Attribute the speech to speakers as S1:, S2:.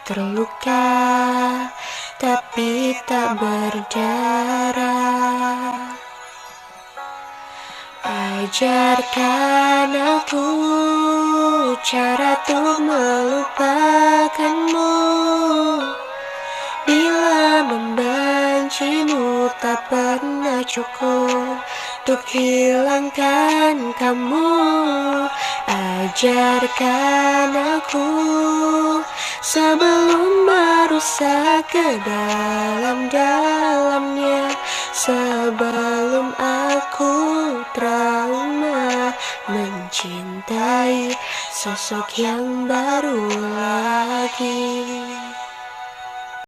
S1: terluka, tapi tak berdarah. Ajarkan aku cara untuk melupakanmu. Bila membencimu tak pernah cukup untuk hilangkan kamu. Ajarkan aku sebelum merusak ke dalam-dalamnya, sebelum aku trauma mencintai sosok yang baru lagi.